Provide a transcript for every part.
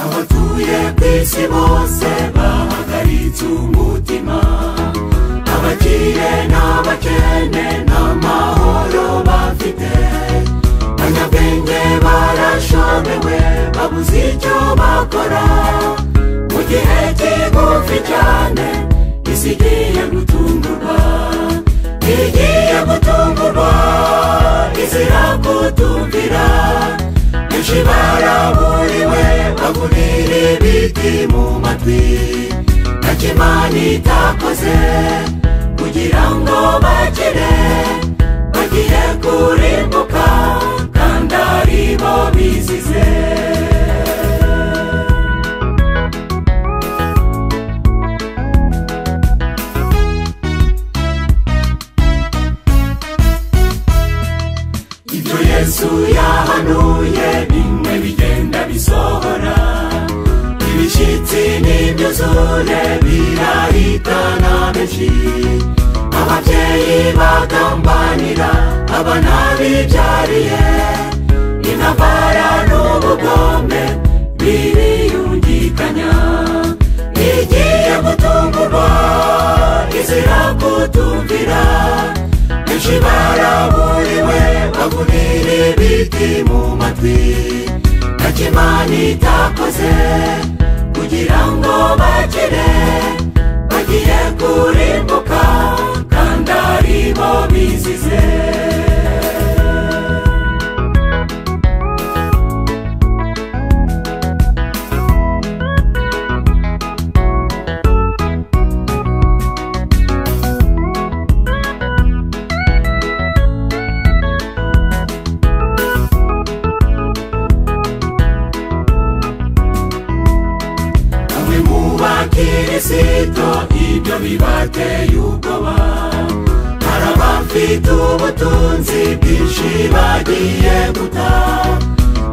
abatuye kw'isi bose bahagaritse umutima, abakire n'abakene n'amahoro bafite, abanyabwenge barashobewe babuze icyo bakora. Mu gihe kigufi cyane isi igiye gutungurwa, igiye gutungurwa izira kutumvira. Benshi baraburiwe bagunira ibiti mu matwi, ntacyo Imana itakoze kugira ngo bakire. Bagiye kurimbuka kandi ari bo bizize. Ibyo Yesu yahanuye bimwe bigenda bisohora, ibishyitsi n'ibyuzure birahitana benshi. Ababyeyi bagambanira abana bibyariye, intambara n'ubugome biriyungikanya. Igiye gutungurwa izira kutumvira, benshi baraburiwe bagunira ibiti mu matwi, ntacyo Imana itakoze kugira ngo bakire. Bagiye kurimbuka kandi ari bo bizize. Kristo ibyo bibateye ubwoba, hari abafite ubutunzi bwinshi bagiye guta,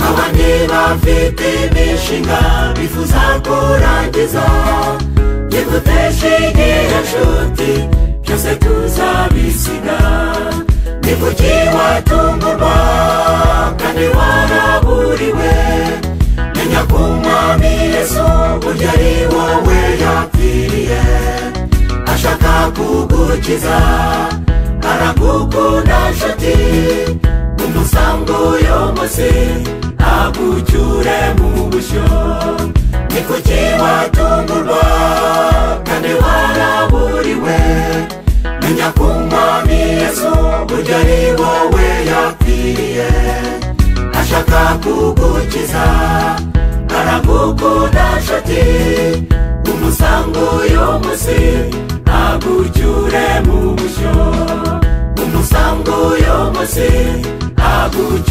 abandi bafite imishinga bifuza kurangiza. Yigutesha igihe nshuti byose tuzabisiga. Ni kuki watungurwa kandi waraburiwe? Menya ko Umwami Yesu burya ari wowe yapfiriye, ashaka kugukiza, aragukunda nshuti. Umusango uyu munsi agucyure mu bushyo. Ni kuki watungurwa kandi waraburiwe? Menya ko Umwami Yesu burya ari wowe yapfiriye, ashaka kugukiza, aragukunda nshuti. Umusango uyu munsi agucyure mu bushyo. Umusango uyu munsi agucyure